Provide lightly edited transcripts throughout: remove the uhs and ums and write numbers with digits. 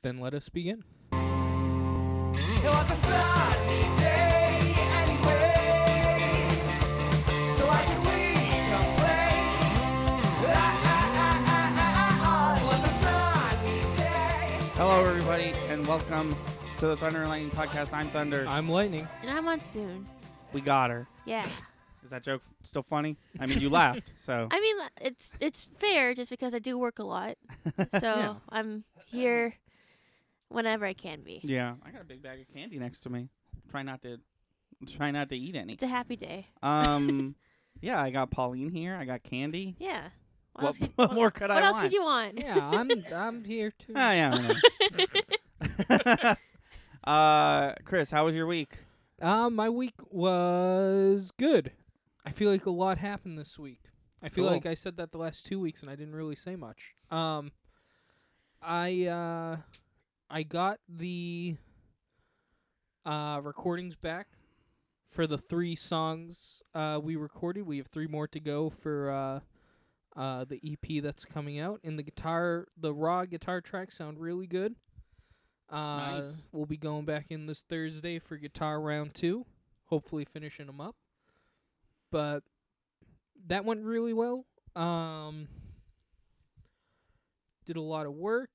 Then let us begin. It was a sunny day anyway, so why should we complain? It was a sunny day. Hello, everybody, and welcome to the Thunder and Lightning Podcast. I'm Thunder. I'm Lightning. And I'm Monsoon. We got her. Yeah. Is that joke still funny? I mean, you laughed, so. I mean, it's fair just because I do work a lot. So Yeah. I'm here whenever I can be. Yeah, I got a big bag of candy next to me. Try not to eat any. It's a happy day. Yeah, I got Pauline here. I got candy. Yeah. What more could I What else want? could you want? Yeah, I'm here too. Yeah. I know. Chris, how was your week? My week was good. I feel like a lot happened this week. I feel Cool. like I said that the last 2 weeks and I didn't really say much. I got the recordings back for the 3 songs we recorded. We have 3 more to go for the EP that's coming out. And the raw guitar tracks sound really good. Nice. We'll be going back in this Thursday for guitar round 2, hopefully finishing them up. But that went really well. Did a lot of work.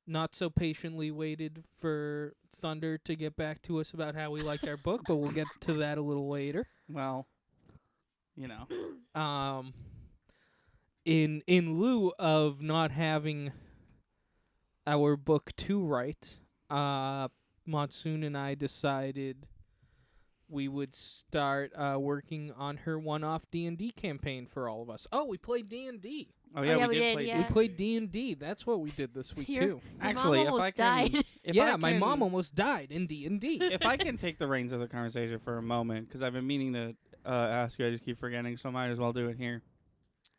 Not so patiently waited for Thunder to get back to us about how we liked our book, but we'll get to that a little later. Well, you know. In lieu of not having our book 2 right, Monsoon and I decided we would start working on her one-off D&D campaign for all of us. Oh, we played D&D. Oh yeah, yeah, we we did did, play. yeah. We played D&D. That's what we did this week, Your too. Actually, mom if I almost can, died. My mom almost died in D&D. If I can take the reins of the conversation for a moment, because I've been meaning to ask you, I just keep forgetting, so I might as well do it here.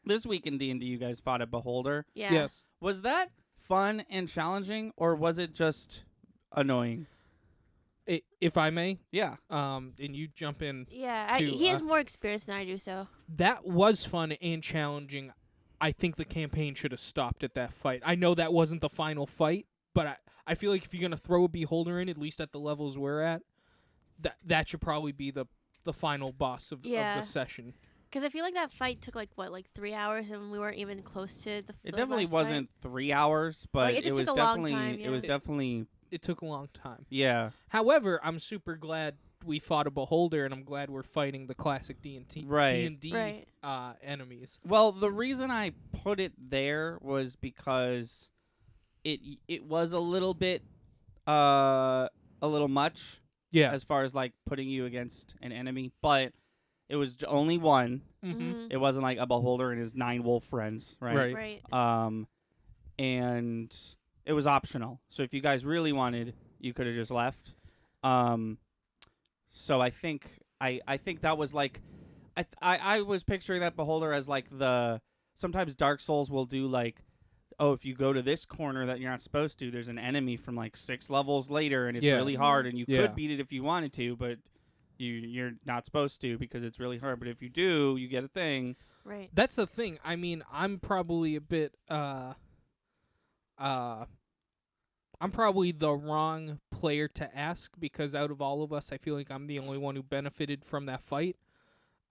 This week in D&D, you guys fought a Beholder. Yeah. Yes. Was that fun and challenging, or was it just annoying? If I may, Yeah. and you jump in. Yeah. To, He has more experience than I do, so. That was fun and challenging. I think the campaign should have stopped at that fight. I know that wasn't the final fight, but I feel like if you're going to throw a Beholder in, at least at the levels we're at, that should probably be the final boss of the session. Because I feel like that fight took, 3 hours, and we weren't even close to the It definitely last wasn't 3 hours, but it it just was took a long definitely time, it was yeah. definitely It took a long time. yeah. However, I'm super glad we fought a Beholder, and I'm glad we're fighting the classic D&D Right. Enemies. Well, the reason I put it there was because it was a little bit a little much Yeah. as far as like putting you against an enemy, but it was only one. Mm-hmm. It wasn't like a Beholder and his 9 wolf friends, right? Right. And it was optional. So if you guys really wanted, you could have just left. So I think that was like, I was picturing that Beholder as like sometimes Dark Souls will do like, oh, if you go to this corner that you're not supposed to, there's an enemy from like 6 levels later, and it's really hard, and you could beat it if you wanted to, but you're not supposed to because it's really hard. But if you do, you get a thing. Right. That's the thing. I mean, I'm probably a bit I'm probably the wrong player to ask because out of all of us, I feel like I'm the only one who benefited from that fight.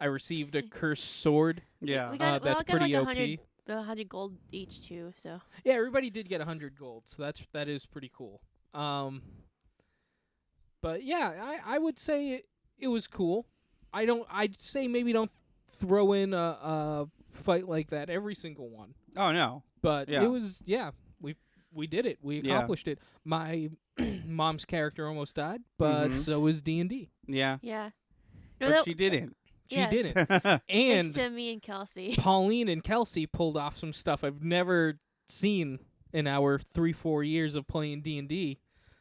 I received a cursed sword. Yeah. We got, that's got pretty like OP. 100 gold each, too, so. Yeah, everybody did get 100 gold, so that is pretty cool. But yeah, I would say it was cool. I'd say maybe don't throw in a fight like that every single one. Oh no. But Yeah. it was we did it. We accomplished it. My mom's character almost died, but so is D&D. Yeah. Yeah. But she didn't. She Yeah. didn't. Thanks And to me and Kelsey. Pauline and Kelsey pulled off some stuff I've never seen in our 3-4 years of playing D&D,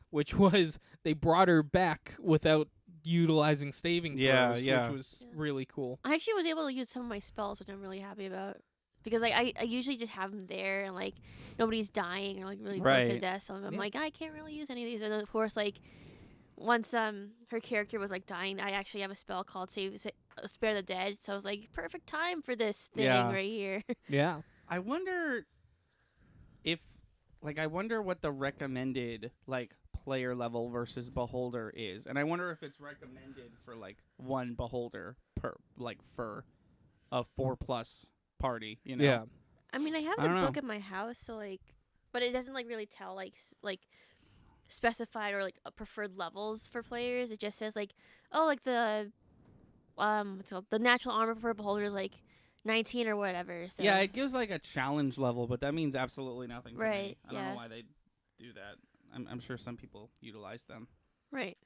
which was they brought her back without utilizing saving throws, which was really cool. I actually was able to use some of my spells, which I'm really happy about. Because I usually just have them there and nobody's dying or really close to death. So I'm like, I can't really use any of these. And then of course once her character was dying, I actually have a spell called Spare the Dead. So I was like, perfect time for this thing right here. Yeah. I wonder if like I wonder what the recommended like player level versus beholder is, and I wonder if it's recommended for like one beholder per like for a 4+ party. You know? Yeah. I mean, I have I the don't book know. in my house, so like, but it doesn't like really tell like specified or like preferred levels for players. It just says like, oh, like the what's it called, the natural armor for beholder is like 19 or whatever. So Yeah, it gives like a challenge level, but that means absolutely nothing to me. Right, I don't yeah. know why they do that. I'm sure some people utilize them. right.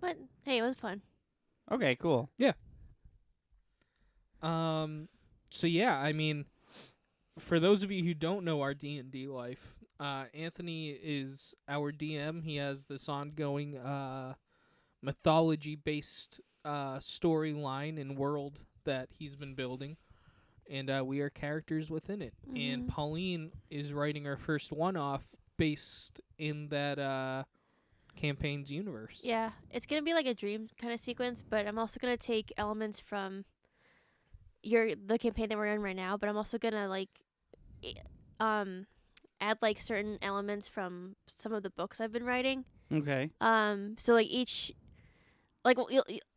But hey, it was fun. Okay, cool. So yeah, I mean, for those of you who don't know our D&D life, Anthony is our DM. He has this ongoing mythology-based storyline and world that he's been building, and we are characters within it. And Mhm. Pauline is writing our first one-off based in that campaign's universe. Yeah, it's gonna be like a dream kind of sequence, but I'm also gonna take elements from the campaign that we're in right now. But I'm also gonna like add like certain elements from some of the books I've been writing. Okay. So like each like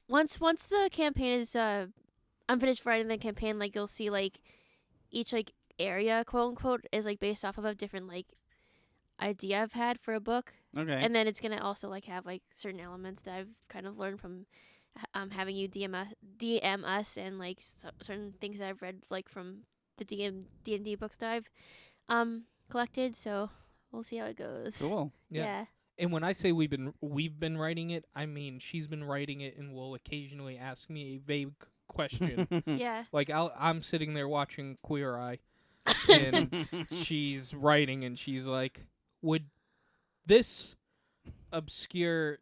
once the campaign is I'm finished writing the campaign, like you'll see like each like area, quote unquote, is like based off of a different like idea I've had for a book. Okay. And then it's gonna also like have like certain elements that I've kind of learned from having you DM us and like certain things that I've read like from the D&D books that I've collected. So we'll see how it goes. Cool. Yeah. And when I say we've been writing it, I mean she's been writing it and will occasionally ask me a vague question. Yeah. Like I'm sitting there watching Queer Eye, and she's writing, and she's like, "Would this obscure,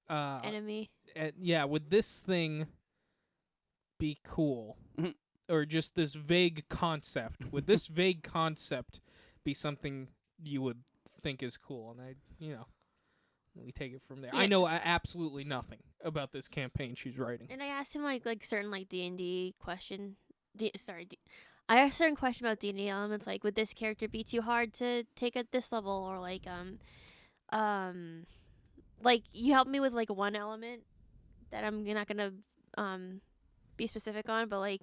Enemy. would this thing be cool, Mhm. or just this vague concept? Would this vague concept be something you would think is cool?" And we take it from there. Yeah. I know absolutely nothing about this campaign she's writing. And I asked him like certain like D&D question. I asked a certain question about D&D elements, like would this character be too hard to take at this level, or like you helped me with like one element that I'm not gonna be specific on, but like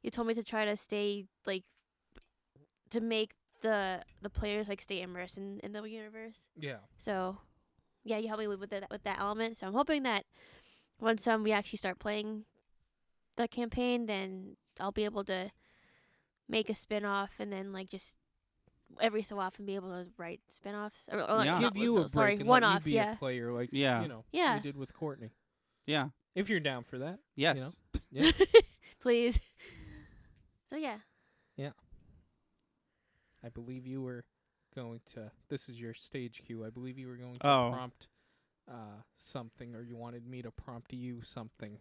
you told me to try to stay like to make the players like stay immersed in the universe. Yeah. So yeah, you helped me with that element. So I'm hoping that once we actually start playing the campaign, then I'll be able to make a spin-off and then like just every so often be able to write spin-offs or like, Yeah. Give not- you a break sorry, and let one-offs. you be Yeah, a player, like Yeah. Yeah. you did with Courtney. Yeah. If you're down for that, Yes. know? please. So yeah, I believe you were going to. This is your stage cue. I believe you were going to prompt something, or you wanted me to prompt you something.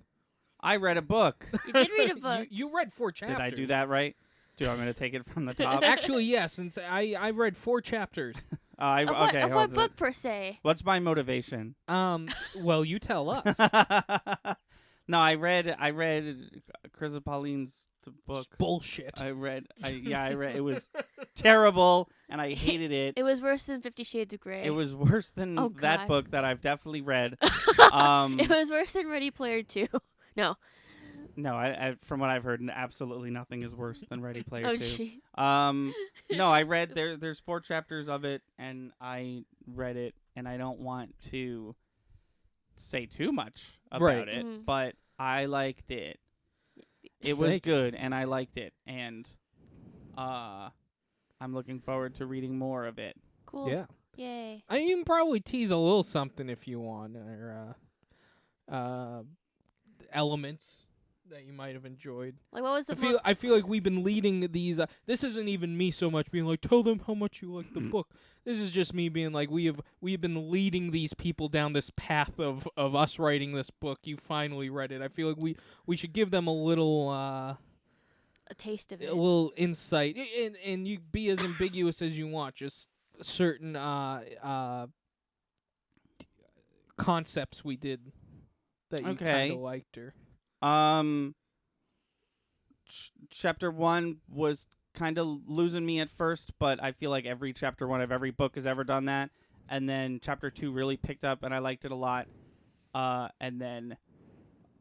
I read a book. you did read a book. You read 4 chapters. Did I do that right? Do you want me to take it from the top? Actually, yes. Since I read 4 chapters. Of okay. what hold book it. per se? What's my motivation? Well, you tell us. No, I read Chris Pauline's book. Bullshit. I read. It was terrible, and I hated it. It was worse than 50 Shades of Grey. It was worse than Oh, that God. book that I've definitely read. It was worse than Ready Player 2. No. No, I from what I've heard, absolutely nothing is worse than Ready Player Oh, 2. gee. No, I read there's 4 chapters of it, and I read it, and I don't want to say too much about Right. it, Mhm. but I liked it. It was Thank you. good, and I liked it, and I'm looking forward to reading more of it. Cool. Yeah. Yay. I mean, you can probably tease a little something if you want, or elements that you might have enjoyed. Like, what was the I feel like we've been leading these. This isn't even me so much being like, tell them how much you like the book. This is just me being like, we have been leading these people down this path of us writing this book. You finally read it. I feel like we should give them a little a taste of it? insight, and you be as ambiguous as you want. Just certain concepts we did that you Okay. kind of liked, or Chapter 1 was kind of losing me at first, but I feel like every chapter 1 of every book has ever done that. And then chapter 2 really picked up, and I liked it a lot. And then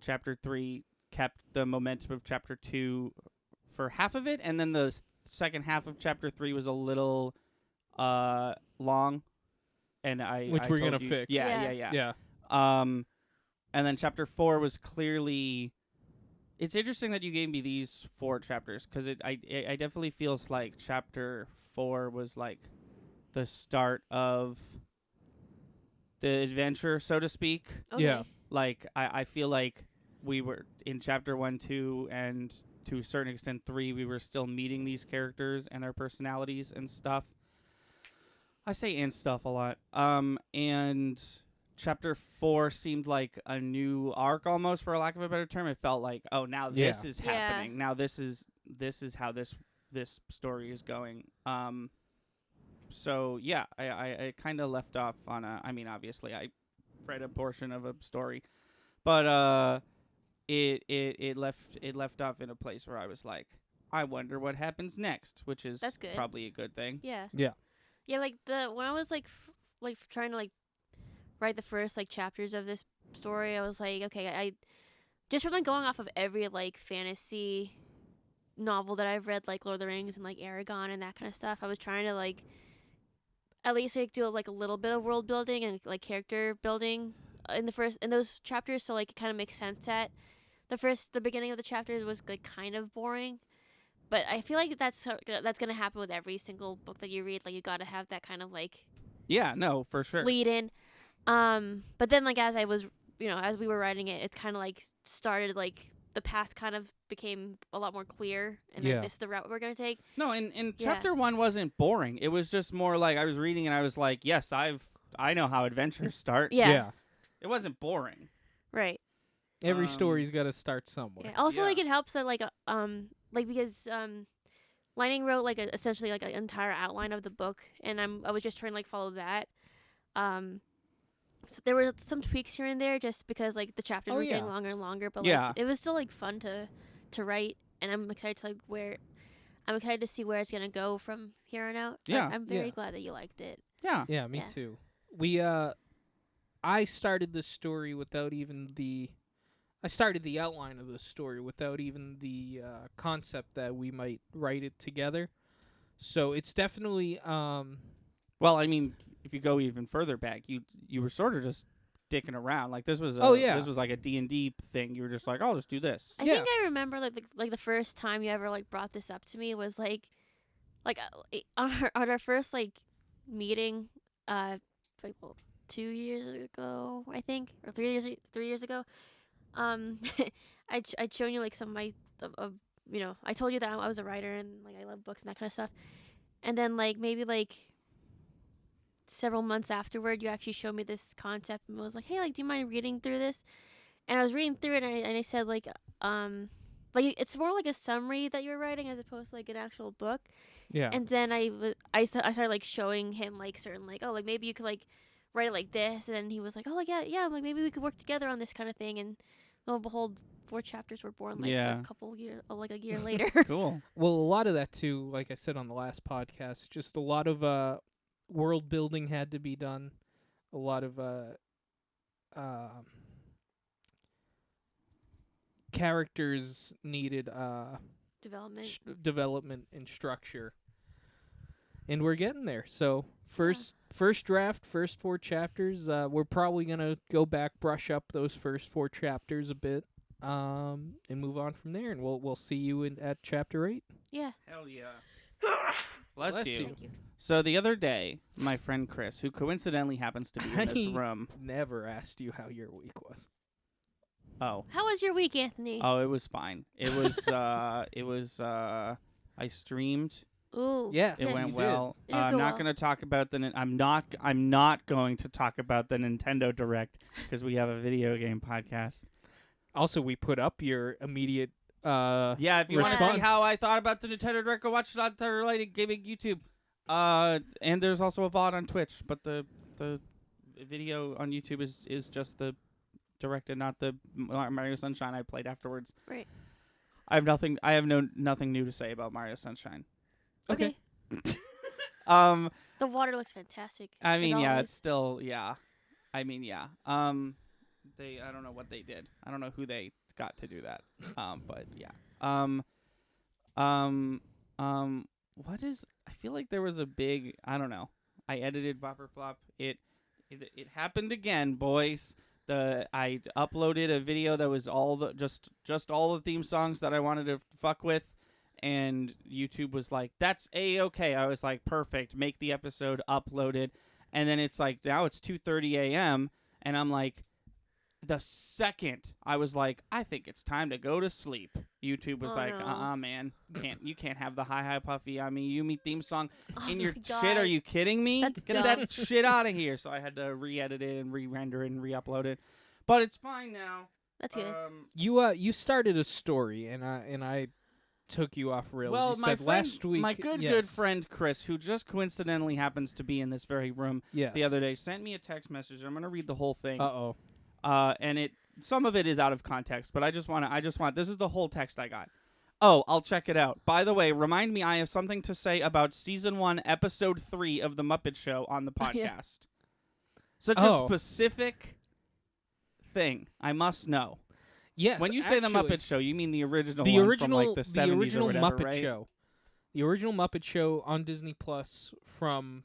chapter 3 kept the momentum of chapter 2 for half of it, and then the second half of chapter 3 was a little long, and Which we're told gonna you- fix. Yeah. Yeah. And then chapter 4 was clearly. It's interesting that you gave me these 4 chapters, because I definitely feels like chapter 4 was like the start of the adventure, so to speak. Okay. Yeah. Like I feel like we were in chapter 1, 2, and to a certain extent 3. We were still meeting these characters and their personalities and stuff. I say "and stuff" a lot. And chapter 4 seemed like a new arc, almost, for a lack of a better term. It felt like, oh, now this is Yeah. happening. Now this is how this story is going. So yeah, I kind of left off on a. I mean, obviously, I read a portion of a story, but it left off in a place where I was like, I wonder what happens next, which is That's good. probably a good thing. Yeah. Yeah. Yeah, like when I was like trying to like write the first like chapters of this story, I was like, okay, I just from like going off of every like fantasy novel that I've read, like Lord of the Rings and like Aragon and that kind of stuff, I was trying to like at least like do like a little bit of world building and like character building in those chapters, so like it kind of makes sense that the beginning of the chapters was like kind of boring. But I feel like that's gonna happen with every single book that you read. Like you gotta have that kind of like Yeah, no, for sure. lead in. But then like as I was, as we were writing it, it kind of like started like the path kind of became a lot more clear, and Yeah. like, this is the route we're gonna take. No, and Yeah. chapter 1 wasn't boring. It was just more like I was reading and I was like, yes, I know how adventures start. Yeah. It wasn't boring. Right. Every Um, story's got to start somewhere. Yeah. Also, like Yeah. it helps that because Lightning wrote like essentially like an entire outline of the book, and I was just trying to like follow that. So there were some tweaks here and there just because like the chapters Oh, were yeah. getting longer and longer, but Yeah. like it was still like fun to write, and I'm excited to I'm excited to see where it's gonna go from here on out. Yeah. I'm very Yeah. glad that you liked it. Yeah. Yeah, me Yeah. too. I started the story without even I started the outline of the story without even the concept that we might write it together. So it's definitely Well, I mean, if you go even further back, you were sort of just dicking around. Like this was Oh, yeah. this was like a D&D thing. You were just like, I'll just do this. I Yeah. think I remember like the first time you ever like brought this up to me was like on our first like meeting like 2 years ago, I think, or 3 years ago. I'd shown you like some of my I told you that I was a writer and like I love books and that kind of stuff. And then like maybe like several months afterward, you actually showed me this concept and was like, hey, like, do you mind reading through this? And I was reading through it, and I said like it's more like a summary that you're writing as opposed to like an actual book. yeah. And then I started like showing him like certain like, oh, like maybe you could like write it like this, and then he was like, oh, like yeah, like maybe we could work together on this kind of thing. And lo and behold, 4 chapters were born like Yeah. a couple years, like a year later. Cool. Well, a lot of that too, like I said on the last podcast, just a lot of world building had to be done. A lot of characters needed Development. development and structure. And we're getting there. So first draft, first 4 chapters. We're probably gonna go back, brush up those first 4 chapters a bit, and move on from there. And we'll see you at chapter 8. Yeah. Hell yeah. Bless Bless you. you. Thank you. So the other day, my friend Chris, who coincidentally happens to be in this I- room. Never asked you how your week was. Oh. How was your week, Anthony? Oh, it was fine. It was I streamed. Ooh. Yes, It you went did. well. It did I'm go not well. going to talk about I'm not going to talk about the Nintendo Direct because we have a video game podcast. Also, we put up your immediate. Yeah, if you want to see Response. how I thought about the Nintendo Direct, go watch it on the related gaming YouTube. And there's also a VOD on Twitch, but the video on YouTube is just the Direct and not the Mario Sunshine I played afterwards. Right. I have nothing new to say about Mario Sunshine. Okay. Um, The water looks fantastic. I as mean, yeah, always. it's still, yeah. I mean, yeah. I don't know what they did. I don't know who they got to do that. But yeah. What is? I feel like there was a big. I don't know. I edited Bopper Flop. It happened again, boys. I uploaded a video that was all the just all the theme songs that I wanted to fuck with, and YouTube was like, "That's A-okay." I was like, "Perfect. Make the episode, upload it." And then it's like now it's 2:30 a.m. and I'm like, the second I was like, I think it's time to go to sleep, YouTube was Oh, like, no. man, you can't have the Hi Puffy I Mean Yumi theme song Oh in your my shit. God. Are you kidding me? That's Get dumb. that shit out of here. So I had to re-edit it and re-render it and re-upload it, but it's fine now. That's good. You started a story, and I took you off rails. Well, you my said friend, last week. my good yes. friend Chris, who just coincidentally happens to be in this very room Yes. the other day, sent me a text message. I'm gonna read the whole thing. Uh-oh. And some of it is out of context, but I just want this is the whole text I got. Oh, I'll check it out. By the way, remind me I have something to say about season 1, episode 3 of The Muppet Show on the podcast. Yeah. Such Oh. a specific thing I must know. Yes. When you say The actually, Muppet Show, you mean the original the one original, from like the 70s original or whatever, Muppet right? Show, the original Muppet Show on Disney Plus from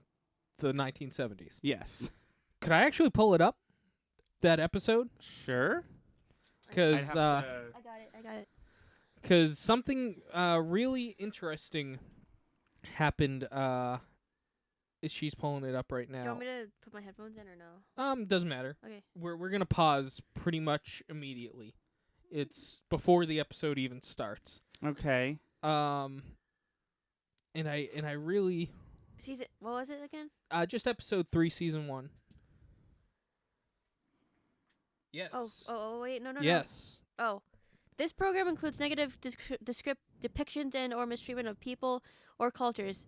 the 1970s. Yes. Could I actually pull it up? That episode? Sure. Because I got it. Because something really interesting happened. She's pulling it up right Do you now. want me to put my headphones in or no? Doesn't matter. Okay. We're gonna pause pretty much immediately. It's before the episode even starts. Okay. And I really Season. What was it again? just episode 3, season 1. Yes. Oh, wait, no. Yes. Oh. This program includes negative depictions and or mistreatment of people or cultures.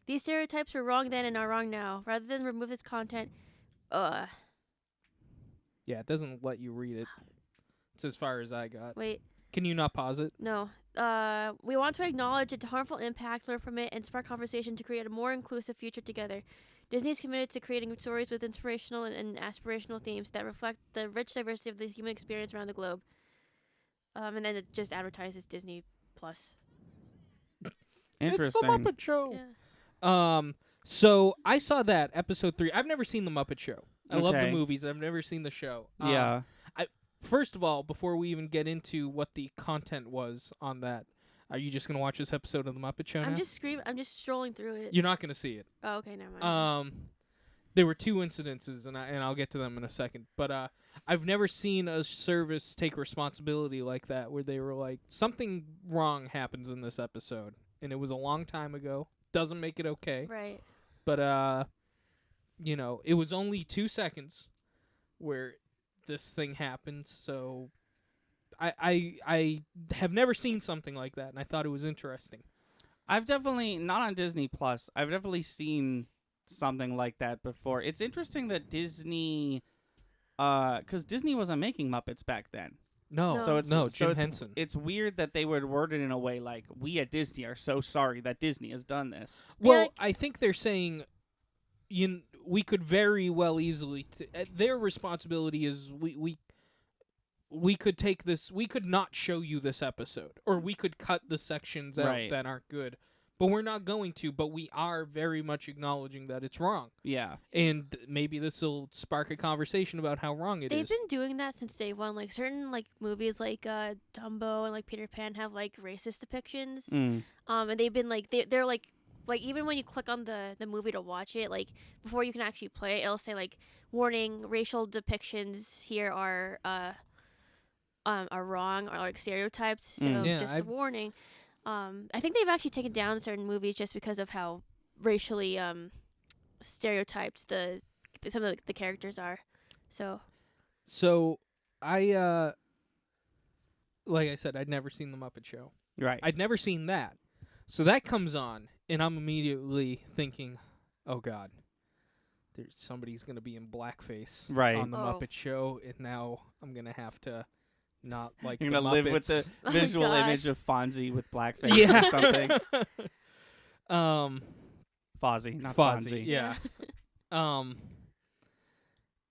These stereotypes were wrong then and are wrong now. Rather than remove this content, Yeah, it doesn't let you read it. It's as far as I got. wait, Can you not pause it? no. We want to acknowledge its harmful impacts, learn from it, and spark conversation to create a more inclusive future together. Disney is committed to creating stories with inspirational and aspirational themes that reflect the rich diversity of the human experience around the globe. And then it just advertises Disney Plus. Interesting. It's the Muppet Show. Yeah. So I saw that episode 3. I've never seen the Muppet Show. I love the Okay. movies. I've never seen the show. Yeah. First of all, before we even get into what the content was on that, are you just gonna watch this episode of the Muppet Show I'm now? just screaming. I'm just strolling through it. You're not gonna see it. Oh, okay, never mind. There were 2 incidences, and I'll get to them in a second. But I've never seen a service take responsibility like that, where they were like, something wrong happens in this episode, and it was a long time ago. Doesn't make it okay. Right. But it was only 2 seconds where this thing happened. So I have never seen something like that, and I thought it was interesting. I've definitely not on Disney Plus. I've definitely seen something like that before. It's interesting that Disney, because Disney wasn't making Muppets back then. No, No. So it's Jim Henson. It's weird that they would word it in a way like, "We at Disney are so sorry that Disney has done this." Well, Yeah, I think they're saying we could very well easily their responsibility is we could take this, we could not show you this episode, or we could cut the sections out Right. that aren't good, but we're not going to. But we are very much acknowledging that it's wrong, Yeah. and maybe this will spark a conversation about how wrong it is. They've been doing that since day one. Like certain like movies like Dumbo and like Peter Pan have like racist depictions. Mm. And they've been like they're like even when you click on the movie to watch it, like before you can actually play it, it'll say like warning, racial depictions here are wrong or like stereotypes. So Yeah, just a warning. I think they've actually taken down certain movies just because of how racially stereotyped some of the characters are. So I like I said, I'd never seen the Muppet Show. Right. I'd never seen that. So that comes on, and I'm immediately thinking, oh, God, somebody's going to be in blackface Right. on the Oh. Muppet Show, and now I'm going to have to not like You're the gonna live with the Muppets. Oh, visual gosh. image of Fonzie with blackface Yeah. or something. Fozzie, not Fozzie, Fonzie. yeah.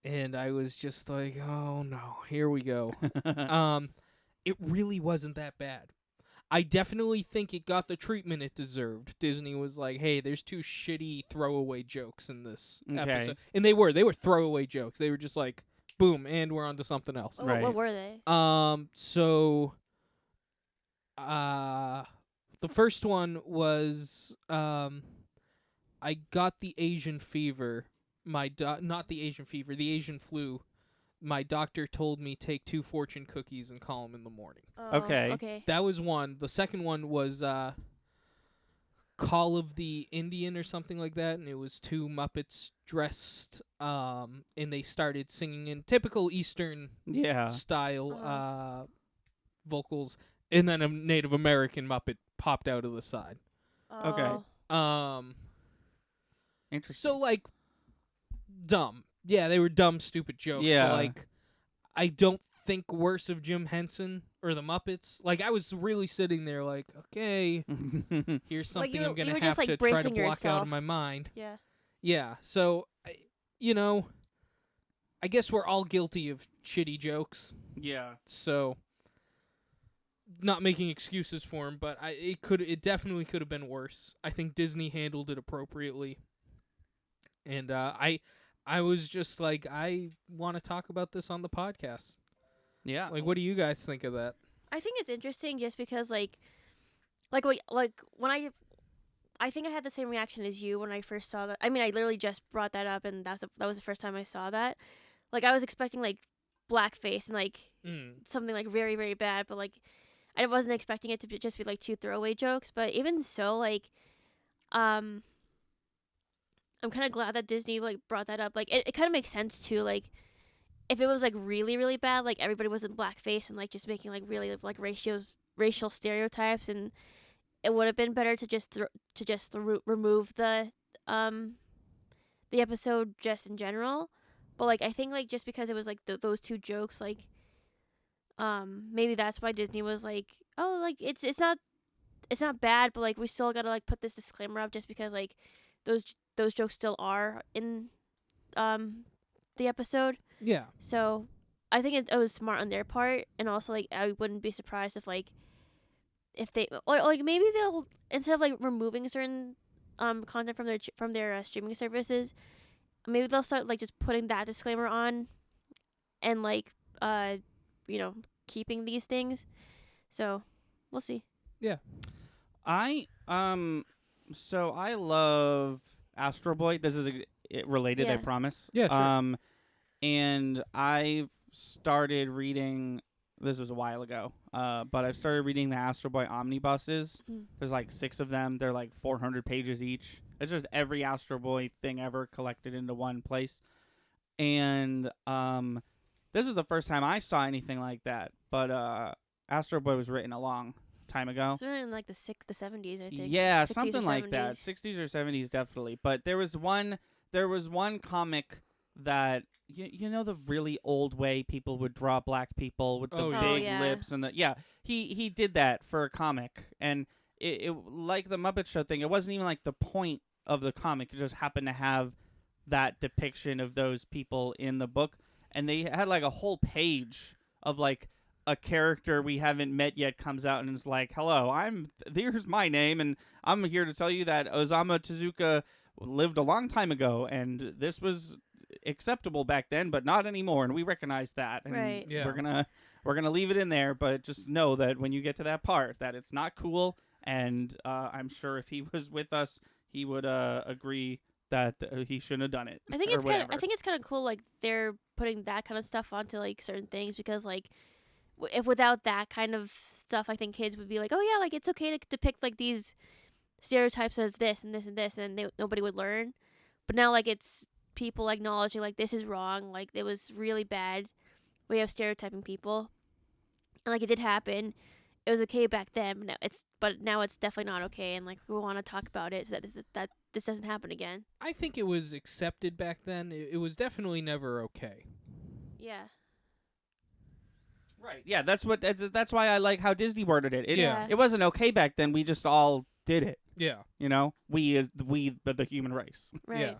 And I was just like, oh no, here we go. It really wasn't that bad. I definitely think it got the treatment it deserved. Disney was like, hey, there's 2 shitty throwaway jokes in this Okay. episode. And they were throwaway jokes. They were just like, boom, and we're on to something else. Right. What were they? So the first one was I got the Asian fever. Not the Asian fever, the Asian flu. My doctor told me take 2 fortune cookies and call him in the morning. Oh, Okay. Okay. That was one. The second one was Call of the Indian or something like that, and it was 2 Muppets dressed, and they started singing in typical Eastern Yeah. style vocals, and then a Native American Muppet popped out of the side. Okay. Oh. Interesting. So like dumb. Yeah, they were dumb, stupid jokes. Yeah. But, like, I don't think worse of Jim Henson or the Muppets. Like, I was really sitting there like, okay, here's Like, something you I'm were going to just, have like, to try to bracing block out yourself. of my mind. Yeah. Yeah, so, I guess we're all guilty of shitty jokes. yeah. So, not making excuses for him, but it definitely could have been worse. I think Disney handled it appropriately. And I was just like, I want to talk about this on the podcast. Yeah. Like, what do you guys think of that? I think it's interesting just because like when I think I had the same reaction as you when I first saw that. I mean, I literally just brought that up, and that was the first time I saw that. Like, I was expecting like blackface and like something like very, very bad, but like I wasn't expecting it to just be like 2 throwaway jokes. But even so, like I'm kind of glad that Disney like brought that up. Like it kind of makes sense too. Like if it was like really, really bad, like everybody was in blackface and like just making like really like racial stereotypes, and it would have been better to just remove the episode just in general. But like I think like just because it was like those 2 jokes, like maybe that's why Disney was like, oh, like it's not bad, but like we still gotta like put this disclaimer up just because like those jokes still are in the episode. Yeah. So I think it was smart on their part, and also like I wouldn't be surprised if they like maybe they'll, instead of like removing certain content from their streaming services, maybe they'll start like just putting that disclaimer on, and like keeping these things. So we'll see. Yeah. So I love Astro Boy. This is related, I Yeah. promise. Yeah, sure. And I've started reading. This was a while ago. But I've started reading the Astro Boy Omnibuses. Mm. There's like 6 of them. They're like 400 pages each. It's just every Astro Boy thing ever collected into one place. And this is the first time I saw anything like that. But Astro Boy was written a long time ago. It's really in like the 70s, I think. Yeah, 60s or something like that. 70s. 60s or 70s, definitely. But there was one comic that you know the really old way people would draw black people with the Oh, yeah. big yeah. lips and he did that for a comic, and it like the Muppet Show thing. It wasn't even like the point of the comic. It just happened to have that depiction of those people in the book, and they had like a whole page of like a character we haven't met yet comes out and is like, hello, here's my name, and I'm here to tell you that Osamu Tezuka lived a long time ago, and this was acceptable back then, but not anymore, and we recognize that, and Right. Yeah. we're gonna leave it in there, but just know that when you get to that part, that it's not cool, and I'm sure if he was with us, he would agree that he shouldn't have done it. I think or it's kind of whatever. I think it's kind of cool like they're putting that kind of stuff onto like certain things, because like if without that kind of stuff, I think kids would be like, oh yeah, like it's okay to depict like these stereotypes as this and this and this, and then nobody would learn. But now like it's people acknowledging like this is wrong, like it was really bad way of stereotyping people, and like it did happen. It was okay back then, but now it's definitely not okay, and like we want to talk about it so that this doesn't happen again. I think it was accepted back then. It was definitely never okay. Yeah. Right. Yeah, that's why I like how Disney worded it. Yeah. It wasn't okay back then. We just all did it. Yeah. You know, but the human race. Right.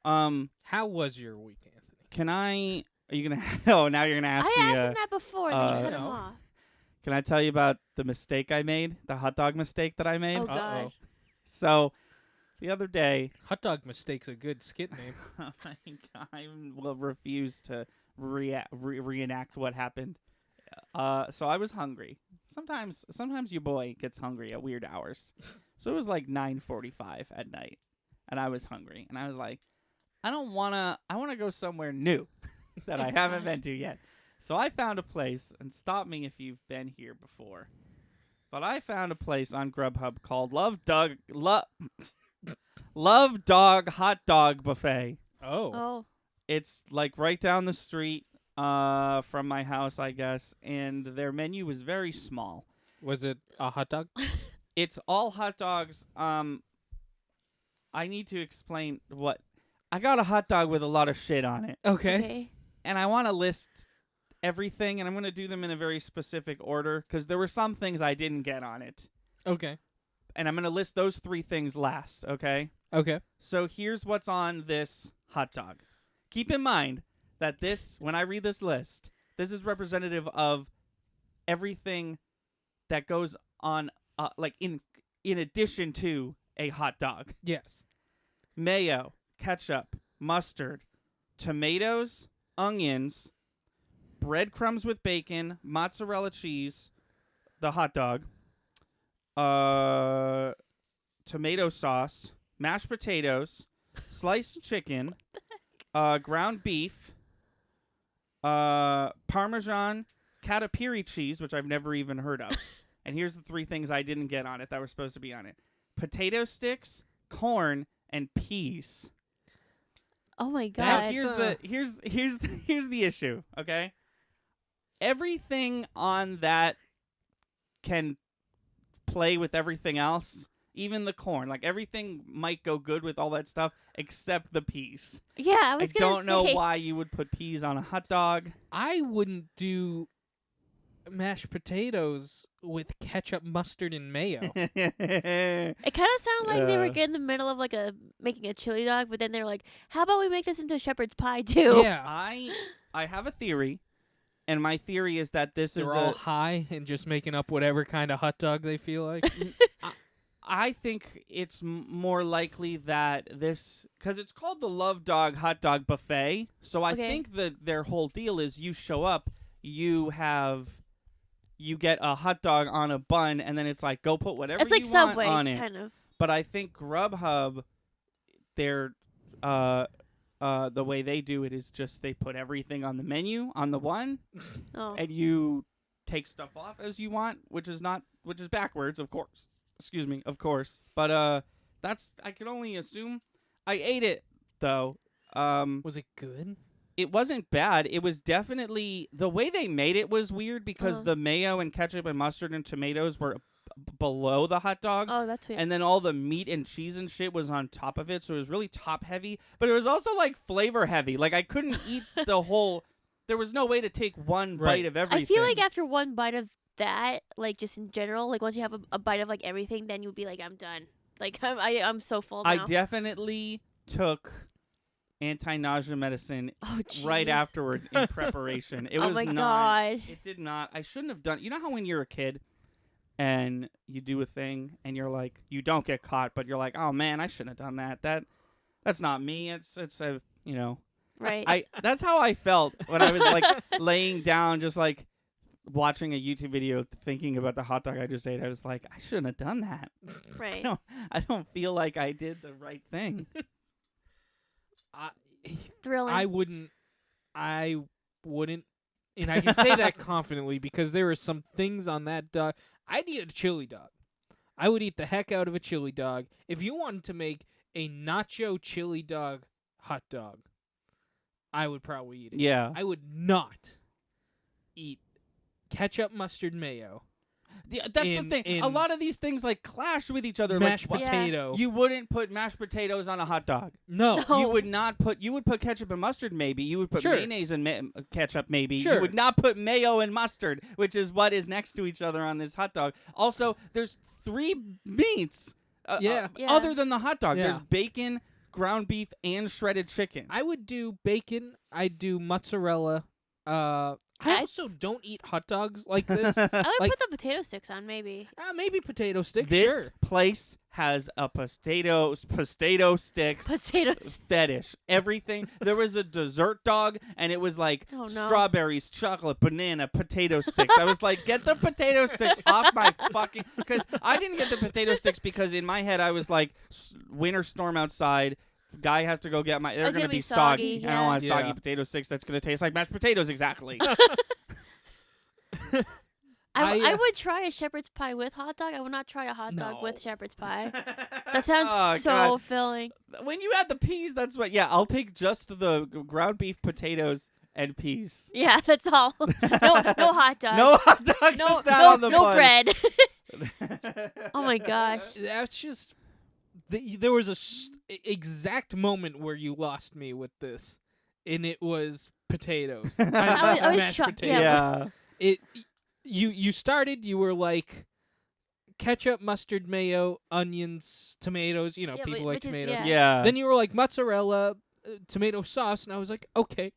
Yeah. How was your week, Anthony? Can I? Are you gonna? Oh, now you're gonna ask me. I asked him that before, and then you cut him no. off. Can I tell you about the mistake I made? The hot dog mistake that I made. Oh God. So, the other day, Hot dog mistake's a good skit name. I will refuse to reenact what happened. So I was hungry. Sometimes your boy gets hungry at weird hours. So it was like 9:45 at night, and I was hungry, and I was like, I wanna go somewhere new that I haven't been to yet. So I found a place, and stop me if you've been here before, but I found a place on Grubhub called Love Dog Hot Dog Buffet. Oh. It's like right down the street from my house, I guess, and their menu was very small. Was it a hot dog? It's all hot dogs. I need to explain what I got a hot dog with a lot of shit on it. Okay. And I want to list everything, and I'm going to do them in a very specific order because there were some things I didn't get on it. Okay. And I'm going to list those 3 things last, okay? Okay. So here's what's on this hot dog. Keep in mind that when I read this list, this is representative of everything that goes on, like in addition to a hot dog. Yes. Mayo, ketchup, mustard, tomatoes, onions, breadcrumbs with bacon, mozzarella cheese, the hot dog, tomato sauce, mashed potatoes, sliced chicken, ground beef, Parmesan, catapiry cheese, which I've never even heard of. And here's the 3 things I didn't get on it that were supposed to be on it: potato sticks, corn, and peas. Oh my Now, God. here's the issue, okay? Everything on that can play with everything else, even the corn. Like, everything might go good with all that stuff except the peas. Yeah, I was gonna don't know why you would put peas on a hot dog. I wouldn't do mashed potatoes with ketchup, mustard, and mayo. It kind of sounded like they were in the middle of like making a chili dog, but then they're like, "How about we make this into a shepherd's pie too?" Yeah. I have a theory, and my theory is that They're all high and just making up whatever kind of hot dog they feel like. I think it's more likely that because it's called the Love Dog Hot Dog Buffet. So I think that their whole deal is you show up, you get a hot dog on a bun, and then it's like, go put whatever it's like you Subway, want on it. kind of. But I think Grubhub, the way they do it is just they put everything on the menu on the one, and you take stuff off as you want, which is backwards, of course. Excuse me, of course. But I can only assume. I ate it though. Was it good? It wasn't bad. It was definitely the way they made it was weird because the mayo and ketchup and mustard and tomatoes were below the hot dog. Oh, that's weird. And then all the meat and cheese and shit was on top of it, so it was really top heavy. But it was also like flavor heavy. Like I couldn't eat the whole. There was no way to take one bite of everything. I feel like after one bite of that, like just in general, like once you have a bite of like everything, then you'll be like, I'm done. Like I'm so full now. I definitely took anti-nausea medicine right afterwards in preparation. It was my not. God. It did not. I shouldn't have done. You know how when you're a kid and you do a thing and you're like, you don't get caught, but you're like, oh man, I shouldn't have done that. That's not me. It's you know. Right. That's how I felt when I was like laying down, just like watching a YouTube video, thinking about the hot dog I just ate. I was like, I shouldn't have done that. Right. I don't feel like I did the right thing. Thrilling. I wouldn't, and I can say that confidently because there are some things on that dog. I'd eat a chili dog. I would eat the heck out of a chili dog. If you wanted to make a nacho chili dog hot dog, I would probably eat it. Yeah. I would not eat ketchup, mustard, mayo That's the thing. A lot of these things like clash with each other. Mashed like, potato. You wouldn't put mashed potatoes on a hot dog. No. You would not put. You would put ketchup and mustard. Maybe you would put Sure. mayonnaise and ketchup. Maybe Sure. you would not put mayo and mustard, which is what is next to each other on this hot dog. Also, there's 3 meats. Yeah. Other than the hot dog, Yeah. there's bacon, ground beef, and shredded chicken. I would do bacon. I'd do mozzarella. I also don't eat hot dogs like this. I would Like- put the potato sticks on, maybe. Maybe potato sticks. This Sure. place has a potato sticks Potatoes. fetish. Everything. There was a dessert dog, and it was like Oh, no. strawberries, chocolate, banana, potato sticks. I was like, get the potato sticks off my fucking. Because I didn't get the potato sticks because in my head I was like, winter storm outside. Guy has to go get my. They're It's gonna gonna be be soggy. soggy, I don't want yeah. soggy potato sticks. That's gonna taste like mashed potatoes exactly. I would try a shepherd's pie with hot dog. I would not try a hot dog with shepherd's pie. That sounds Oh, so God. filling. When you add the peas, that's what. Yeah, I'll take just the ground beef, potatoes, and peas. Yeah, that's all. No hot dog. No hot dog. no, just that no, on the no bun. bread. Oh my gosh. That's just. There was a exact moment where you lost me with this, and it was potatoes. I was mashed shocked, potatoes. Yeah. You started. You were like ketchup, mustard, mayo, onions, tomatoes. You know, Yeah, people but- like which is- tomatoes. yeah. Yeah. Then you were like mozzarella, tomato sauce, and I was like, okay.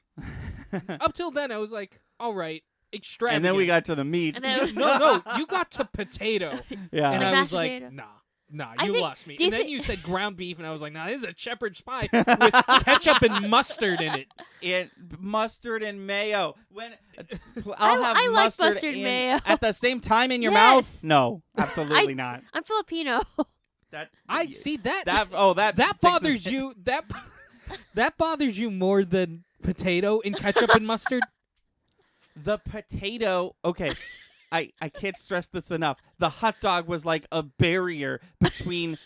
Up till then, I was like, all right, extravagant. and then we got to the meats. And then- no, you got to potato, yeah. and Like I mashed was like, potato. nah, I you think- lost me. do you And then thi- you said ground beef, and I was like, nah, this is a shepherd's pie with ketchup and mustard in it. Mustard and mayo. When I'll have I like mustard, mustard and mayo. at the same time in your Yes. mouth. No, absolutely not. I'm Filipino. That I see that. that that fixes bothers it. you. That bothers you more than potato and ketchup and mustard. The potato. Okay. I can't stress this enough. The hot dog was like a barrier between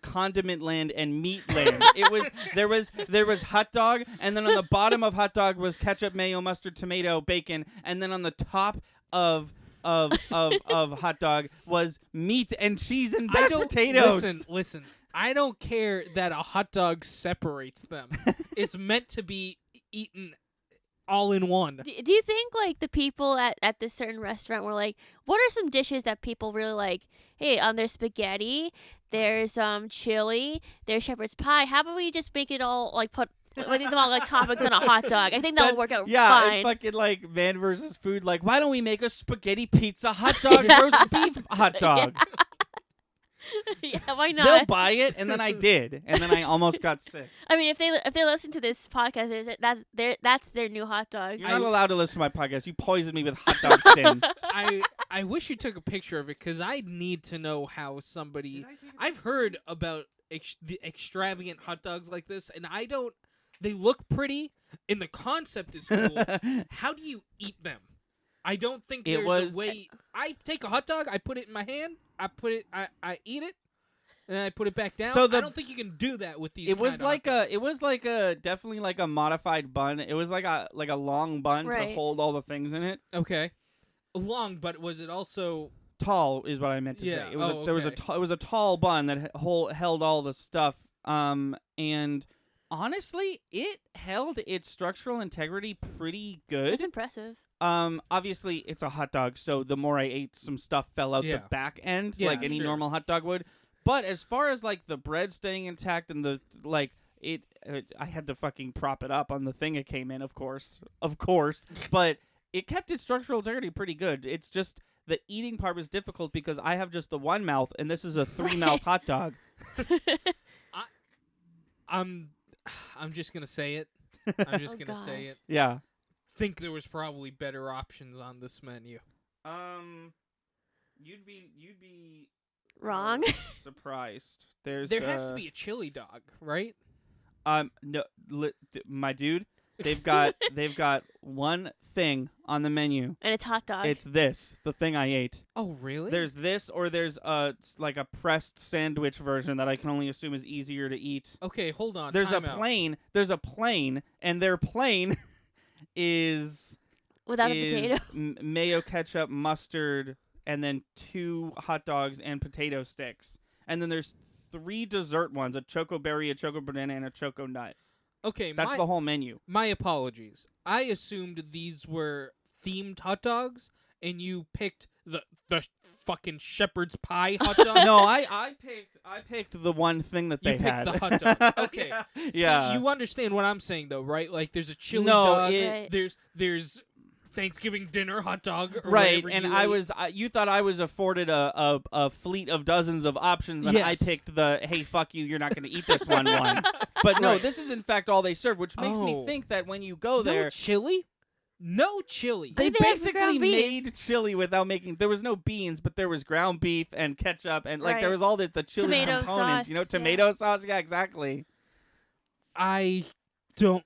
condiment land and meat land. It was there was hot dog, and then on the bottom of hot dog was ketchup, mayo, mustard, tomato, bacon, and then on the top of hot dog was meat and cheese and mashed potatoes. Listen. I don't care that a hot dog separates them. It's meant to be eaten all in one. Do you think like the people at this certain restaurant were like, what are some dishes that people really like? Hey, there's spaghetti, there's chili, there's shepherd's pie. How about we just make it all like put them all like toppings on a hot dog? I think that'll work out Yeah, fine. it's fucking like man versus food. Like, why don't we make a spaghetti pizza hot dog, roast beef hot dog? Yeah, why They'll not? buy it, and then I did, and then I almost got sick. I mean, if they listen to this podcast, that's their new hot dog. You're not allowed to listen to my podcast. You poisoned me with hot dog sin. I wish you took a picture of it because I need to know how somebody. I've heard about the extravagant hot dogs like this, and I don't. They look pretty, and the concept is cool. How do you eat them? I don't think It there's was- a way. I take a hot dog, I put it in my hand, I eat it, and I put it back down. So I don't think you can do that with these. It was kinda like hot it was like a definitely like a modified bun. It was like a long bun to Right. hold all the things in it. dogs. Okay, long, but was it also? Tall is what I meant to Yeah. say. It was Oh, there was okay. it was a tall bun that held all the stuff. And honestly, it held its structural integrity pretty good. It's impressive. Obviously it's a hot dog, so the more I ate, some stuff fell out Yeah. the back end, Yeah, like any sure. normal hot dog would. But as far as like the bread staying intact and the like, I had to fucking prop it up on the thing it came in, of course. But it kept its structural integrity pretty good. It's just the eating part was difficult because I have just the one mouth, and this is a 3-mouth hot dog. I'm just gonna say it. I'm just Oh, gonna say gosh. it. Yeah. Think there was probably better options on this menu. You'd be Wrong. surprised. There has to be a chili dog, right? No, my dude, they've got one thing on the menu. And it's hot dog. It's the thing I ate. Oh, really? There's this, or there's like a pressed sandwich version that I can only assume is easier to eat. Okay, hold on. There's time a out. plane. There's a plane, and their plane is Without a potato. Mayo, ketchup, mustard, and then 2 hot dogs and potato sticks. And then there's 3 dessert ones, a choco berry, a choco banana, and a choco nut. Okay, That's the whole menu. My apologies. I assumed these were themed hot dogs, and you picked the fucking shepherd's pie hot dog. No, I picked the one thing that they You picked had. the hot dog. Okay. Yeah. See, you understand what I'm saying, though, right? Like, there's a chili No, dog. Right. There's Thanksgiving dinner hot dog. Or Right, whatever and you ate. you thought I was afforded a fleet of dozens of options, and I Yes. picked the hey fuck you, you're not going to eat this one. But no, Right. this is in fact all they serve, which makes me Oh. think that when you go No there, chili? No chili. they think they have basically ground beef. made chili without making. There was no beans, but there was ground beef and ketchup, and like there Right. was all the chili Tomato components. sauce, You know, yeah. tomato sauce. Yeah, exactly. I don't.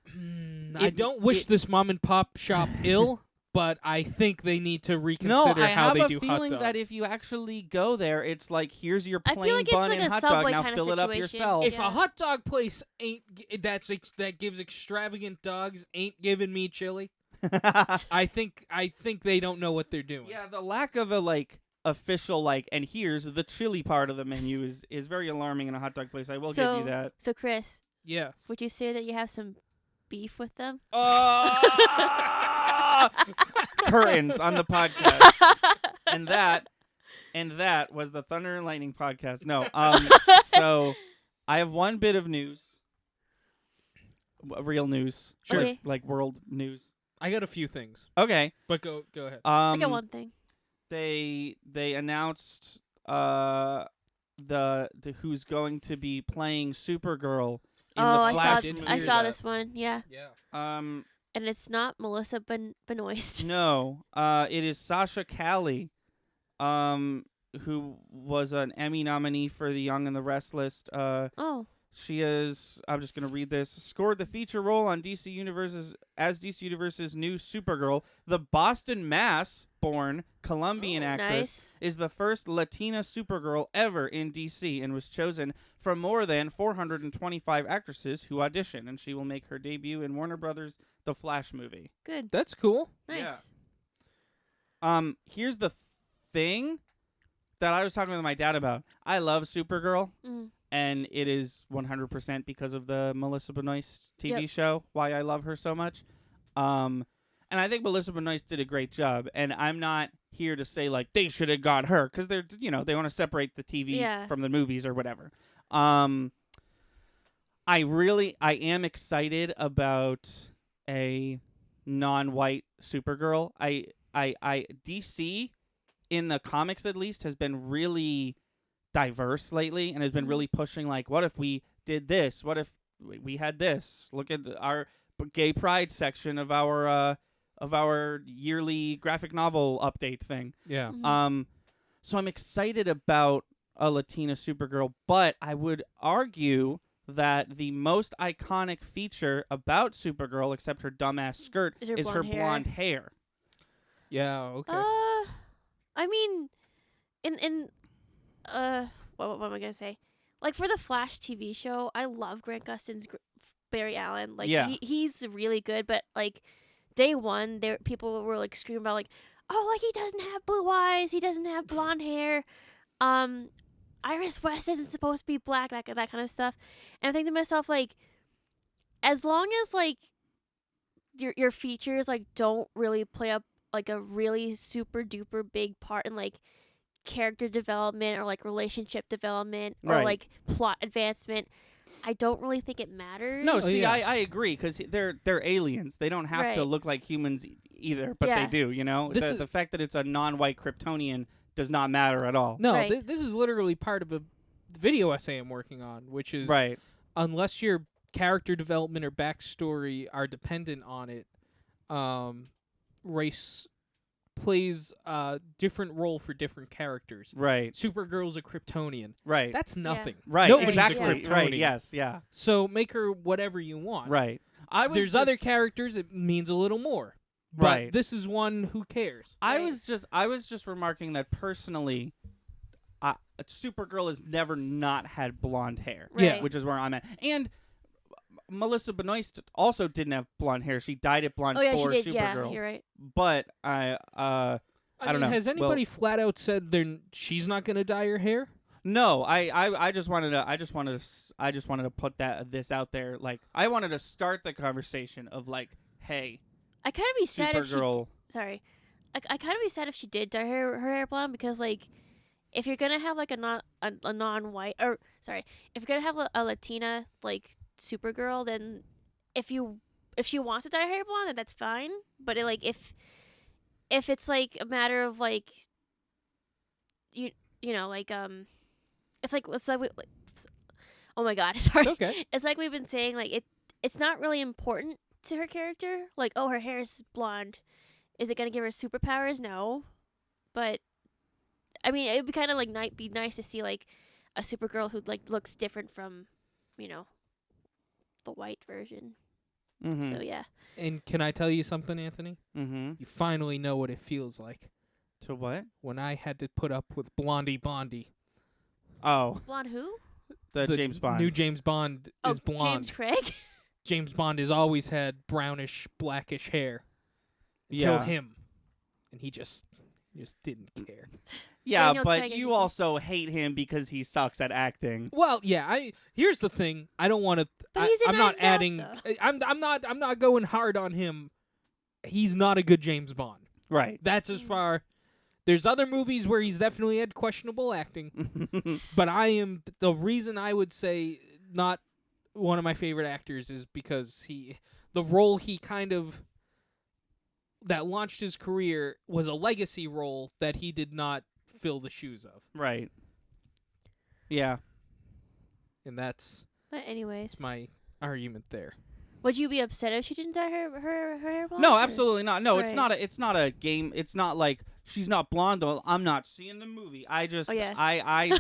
I don't wish this mom and pop shop ill, but I think they need to No, reconsider I how have they a do hot feeling dogs. that if you actually go there, it's like here's your I plain feel like it's bun like and a hot dog. Subway Now kinda fill it up situation. yourself. If Yeah. a hot dog place that gives extravagant dogs ain't giving me chili, I think they don't know what they're doing. Yeah, the lack of a like official like, and here's the chili part of the menu is very alarming in a hot dog place. I will give you that. So Chris, Yes. would you say that you have some beef with them? Curtains on the podcast, and that was the Thunder and Lightning podcast. No, so I have one bit of news, real news, Sure. Okay. like world news. I got a few things, Okay, but go ahead. I got one thing. they announced the who's going to be playing Supergirl in the I Flash saw movie. I saw this one. Yeah, Yeah. and it's not Melissa Benoist. No, it is Sasha Calley, who was an Emmy nominee for The Young and the Restless. Oh, She is, I'm just going to read this, scored the feature role on DC Universe's new Supergirl. The Boston, Mass-born Colombian actress nice. is the first Latina Supergirl ever in DC and was chosen from more than 425 actresses who auditioned, and she will make her debut in Warner Brothers' The Flash movie. Good. That's cool. Nice. Here's the thing that I was talking with my dad about. I love Supergirl. Mm. And it is 100% because of the Melissa Benoist TV Yep. show, why I love her so much. And I think Melissa Benoist did a great job. And I'm not here to say, like, they should have got her, because they're, they want to separate the TV Yeah. from the movies or whatever. I am excited about a non-white Supergirl. DC, in the comics at least, has been really diverse lately and has been really pushing, like, what if we did this? What if we had this? Look at our gay pride section of our yearly graphic novel update thing. Yeah. Mhm. So I'm excited about a Latina Supergirl, but I would argue that the most iconic feature about Supergirl, except her dumbass skirt, Is her is her blonde hair. blonde hair. Yeah. Okay. I mean, what am I gonna say? Like, for the Flash TV show, I love Grant Gustin's Barry Allen. Like, Yeah. he's really good. But like, day one, people were like screaming about like, oh, like he doesn't have blue eyes, he doesn't have blonde hair. Iris West isn't supposed to be black, that kind of stuff. And I think to myself, like, as long as like your features like don't really play up like a really super duper big part in like character development or like relationship development or Right. like plot advancement, I don't really think it matters. No, see, yeah. I agree, because they're aliens. They don't have to Right. look like humans either, but Yeah. they do. The fact that it's a non-white Kryptonian does not matter at all. No, Right. this is literally part of a video essay I'm working on, which is Right. unless your character development or backstory are dependent on it, race plays a different role for different characters. Right. Supergirl's a Kryptonian. Right. That's nothing. Right. Nobody's exactly. a Kryptonian. Right. Yes. Yeah. So make her whatever you want. Right. There's other characters it means a little more. But Right. this is one who cares. I Right. was just remarking that personally, Supergirl has never not had blonde hair, Right. Yeah. which is where I'm at. And Melissa Benoist also didn't have blonde hair. She dyed it blonde Oh yeah, for she did. Supergirl. Yeah, you're right. But I don't know. Has anybody flat out said she's not gonna dye her hair? No, I just wanted to put this out there. Like, I wanted to start the conversation of like, hey, I kind of be sad if she. Supergirl. Sorry, I kind of be sad if she did dye her hair blonde because like, if you're gonna have like a non-white or sorry, if you're gonna have a Latina like Supergirl, then if she wants to dye her hair blonde, then that's fine. But if it's like a matter of like you know like it's like oh my god, sorry. Okay. It's like we've been saying, like it's not really important to her character. Like, oh, her hair's blonde. Is it gonna give her superpowers? No. But I mean, it would be kind of like be nice to see like a Supergirl who like looks different from, you know, the white version. Mm-hmm. So yeah. And can I tell you something, Anthony? Mm-hmm. You finally know what it feels like To what? when I had to put up with Blondie Bondi. Oh, Blonde who? the James Bond. New James Bond is blonde. James Craig. James Bond has always had brownish, blackish hair until Yeah. him, and he just didn't care. Yeah, Daniel but Craig, you also hate him because he sucks at acting. Well, yeah. Here's the thing. I don't want to. But he's in I'm not Knives Out, adding. though. I'm not going hard on him. He's not a good James Bond. Right. That's as far. There's other movies where he's definitely had questionable acting, but the reason I would say not one of my favorite actors is because the role he kind of that launched his career was a legacy role that he did not fill the shoes of. Right. Yeah. And that's But anyways, my argument there. would you be upset if she didn't dye her hair blonde? No, or- absolutely not. No, Right. it's not a game. It's not like she's not blonde though. I'm not seeing the movie. I just Oh, yeah. I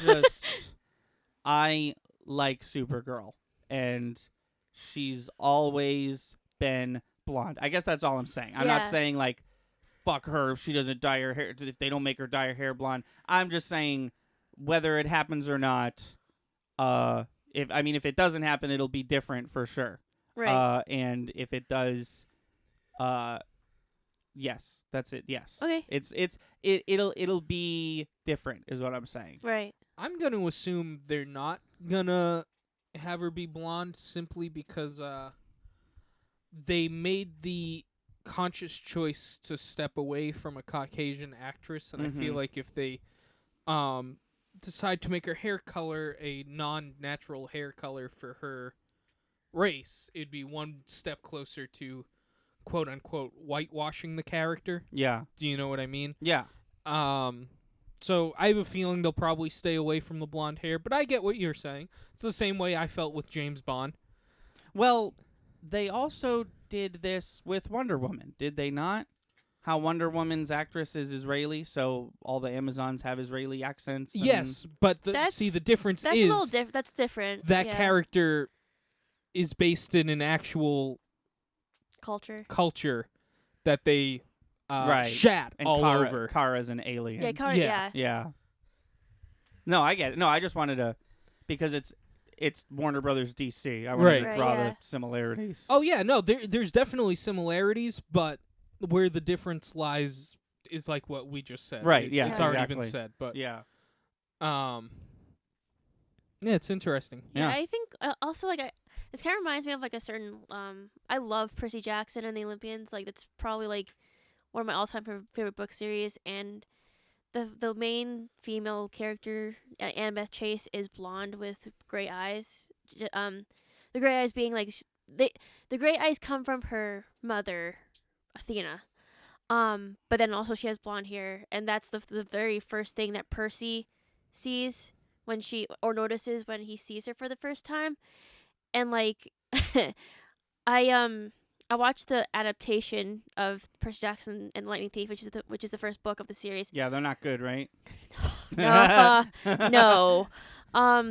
like Supergirl, and she's always been blonde. I guess that's all I'm saying. I'm not Yeah. saying like fuck her if she doesn't dye her hair, if they don't make her dye her hair blonde. I'm just saying whether it happens or not, if it doesn't happen, it'll be different for sure. Right. And if it does, yes, that's it. Yes. Okay. It'll be different, is what I'm saying. Right. I'm going to assume they're not gonna have her be blonde simply because they made the conscious choice to step away from a Caucasian actress, and I feel Mhm. like if they decide to make her hair color a non-natural hair color for her race, it'd be one step closer to quote-unquote whitewashing the character. Yeah. Do you know what I mean? Yeah. So I have a feeling they'll probably stay away from the blonde hair, but I get what you're saying. It's the same way I felt with James Bond. Well, they also did this with Wonder Woman, did they not? How Wonder Woman's actress is Israeli, so all the Amazons have Israeli accents. and- Yes, but the That's- difference That's is a little different. That's different. that yeah. character is based in an actual culture. culture that they Right. shat And all Kara, over. Kara's an alien. Yeah. Yeah. Yeah. Yeah. No, I get it. No, I just wanted to, because it's Warner Brothers DC. I wanted Right. to Right, draw yeah. the similarities. Oh yeah, no, there's definitely similarities, but where the difference lies is like what we just said. Right, yeah, it's already exactly. been said, but Yeah. yeah, it's interesting. Yeah, Yeah. I think also like this kind of reminds me of like a certain I love Percy Jackson and the Olympians. Like that's probably like one of my all-time favorite book series, and the main female character Annabeth Chase is blonde with gray eyes. The gray eyes being like the gray eyes come from her mother Athena. But then also she has blonde hair, and that's the very first thing that Percy sees when notices when he sees her for the first time. And like I watched the adaptation of Percy Jackson and the Lightning Thief, which is the first book of the series. Yeah, they're not good, right? No.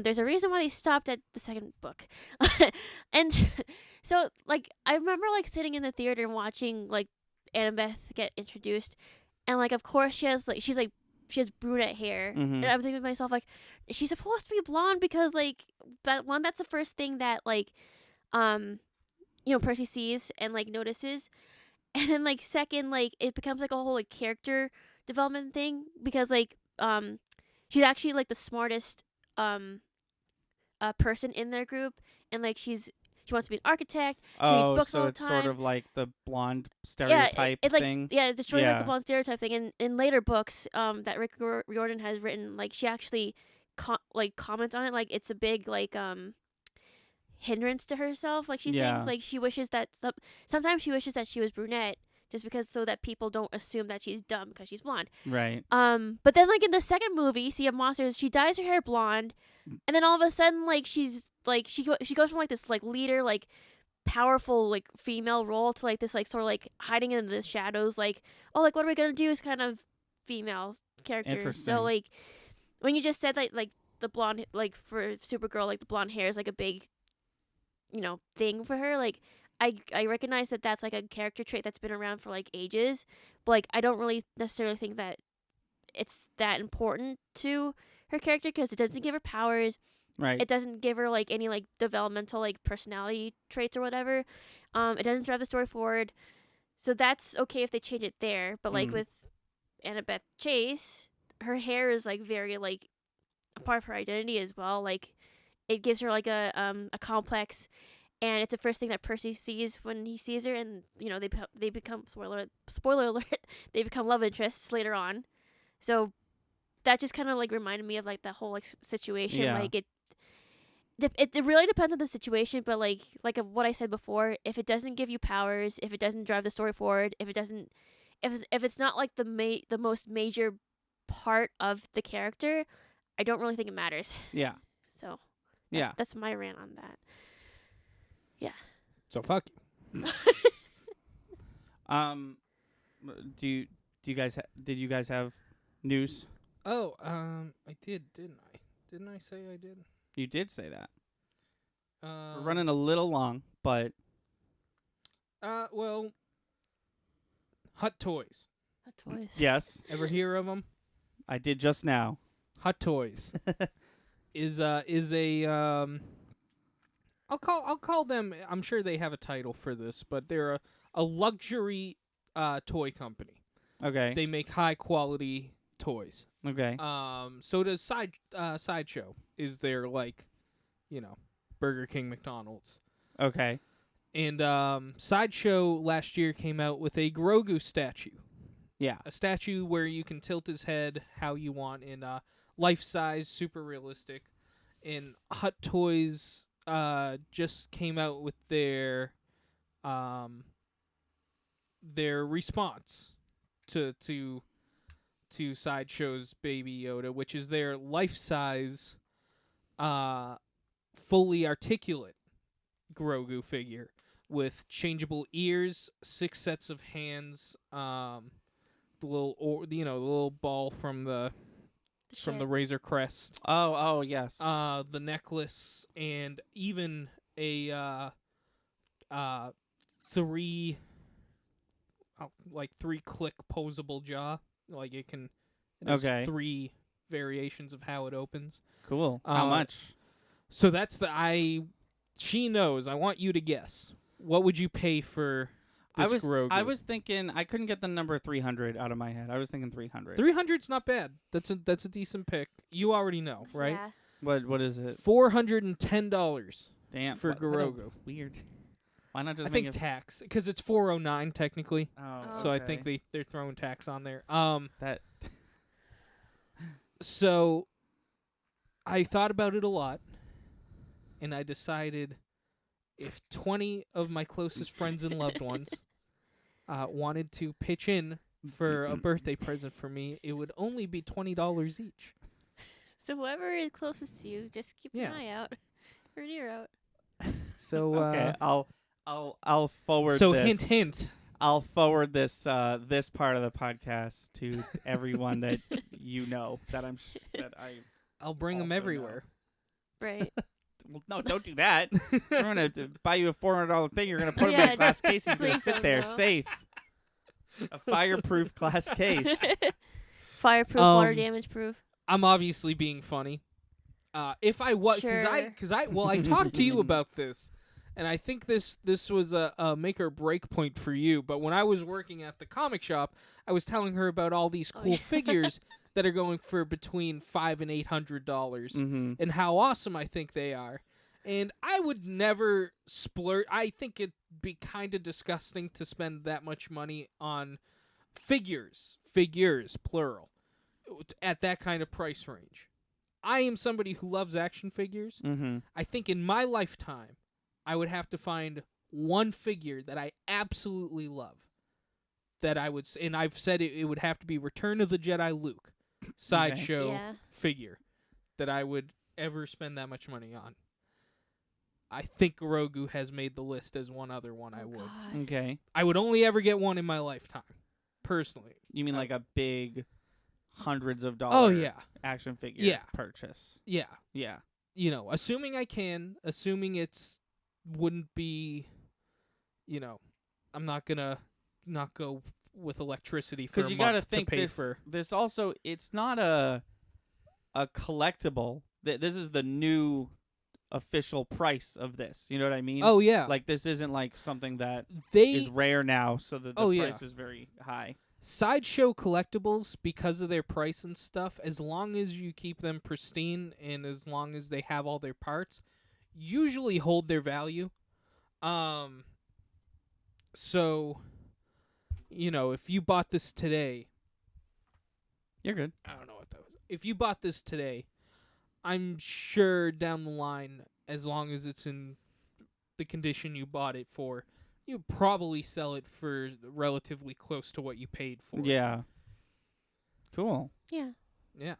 There's a reason why they stopped at the second book. And so like I remember like sitting in the theater and watching like Annabeth get introduced, and like of course she has brunette hair. Mhm. And I'm thinking to myself like, is she supposed to be blonde? Because like that's the first thing that like Percy sees and like notices. And then like second, like it becomes like a whole like character development thing because like she's actually like the smartest person in their group, and like she wants to be an architect. She reads books so all the it's time. sort of like the blonde Yeah, stereotype it like thing. it destroys like Yeah. the blonde stereotype thing. And in later books that Rick Riordan has written, like she actually comments on it, like it's a big like hindrance to herself. Like she Yeah. thinks like she wishes that sometimes she wishes that she was brunette just because so that people don't assume that she's dumb because she's blonde. Right. But then like in the second movie, Sea of Monsters, she dyes her hair blonde, and then all of a sudden like she's like she goes from like this like leader like powerful like female role to like this like sort of like hiding in the shadows like, oh, like what are we gonna do is kind of female character. Interesting. So like when you just said that like the blonde like for Supergirl like the blonde hair is like a big thing for her, like I recognize that that's like a character trait that's been around for like ages, but like I don't really necessarily think that it's that important to her character because it doesn't give her powers. Right. It doesn't give her like any like developmental like personality traits or whatever. It doesn't drive the story forward, so that's okay if they change it there. But like with Annabeth Chase, her hair is like very like a part of her identity as well. Like it gives her like a complex, and it's the first thing that Percy sees when he sees her, and they become spoiler alert they become love interests later on. So that just kind of like reminded me of like the whole like situation. Yeah. Like it really depends on the situation, but like what I said before, if it doesn't give you powers, if it doesn't drive the story forward, if it's not like the most major part of the character, I don't really think it matters. Yeah. So Yeah. that's my rant on that. So fuck you. Did you guys have news? Oh, I did, didn't I? Didn't I say I did? You did say that. We're We're running a little long, but well, Hot Toys. Hot Toys. yes, Ever hear of them? I did just now. Hot Toys is a I'll call them. I'm sure they have a title for this, but they're a luxury toy company. Okay. They make high quality toys. Okay. So does Sideshow. Is there like, Burger King, McDonald's, Okay. and Sideshow last year came out with a Grogu statue. Yeah. A statue where you can tilt his head how you want in life size, super realistic. And Hot Toys just came out with their response to Sideshow's Baby Yoda, which is their life size fully articulate Grogu figure with changeable ears, 6 sets of hands, the little ball from the Razor Crest, Oh, yes. the necklace, and even a 3 click posable jaw. Like it has Okay. 3 variations of how it opens. Cool. How much? So that's she knows. I want you to guess. What would you pay for this Grogu? I was thinking I couldn't get the number 300 out of my head. I was thinking 300. 300's not bad. That's a decent pick. You already know, right? Yeah. What is it? $410 Damn. for what a Grogu. weird. Why not just I make think it tax, because it's $409 technically. Oh, So I okay. think they're throwing tax on there. that So I thought about it a lot, and I decided if 20 of my closest friends and loved ones wanted to pitch in for a birthday present for me, it would only be $20 each. So whoever is closest to you, just keep Yeah. an eye out or an ear out. So okay. I'll forward. so this. hint. I'll forward this this part of the podcast to everyone that that I'll bring them also everywhere. Right. Well, no, don't do that. I'm gonna buy you a $400 thing. You're gonna put it in Yeah, a glass case. He's gonna please sit don't there know. safe. A fireproof glass case. Fireproof, water damage proof. I'm obviously being funny. If I was, Sure. I talked to you about this, and I think this was a make or break point for you. But when I was working at the comic shop, I was telling her about all these cool yeah. figures that are going for between $500 and $800, Mm-hmm. and how awesome I think they are. And I would never splurge. I think it'd be kind of disgusting to spend that much money on figures, plural, at that kind of price range. I am somebody who loves action figures. Mm-hmm. I think in my lifetime, I would have to find one figure that I absolutely love. That I would, and I've said it would have to be Return of the Jedi Luke sideshow Yeah. figure that I would ever spend that much money on. I think Grogu has made the list as one other one I Oh, would. God. Okay. I would only ever get one in my lifetime, personally. You mean like a big hundreds of Oh, dollar yeah. action figure Yeah. purchase? Yeah. Yeah. You know, assuming I can, assuming it's wouldn't be, you know, I'm not going to not go with electricity for Because a you month got to to think pay this. for. This also, it's not a collectible. This is the new official price of this. You know what I mean? Oh, yeah. Like this isn't like something that they is rare now, so that the Oh, yeah. price is very high. Sideshow collectibles, because of their price and stuff, as long as you keep them pristine and as long as they have all their parts, usually hold their value. So, you know, if you bought this today, You're good. I don't know what that was. If you bought this today, I'm sure down the line, as long as it's in the condition you bought it for, you'd probably sell it for relatively close to what you paid for it. Yeah. Cool. Yeah. Yeah.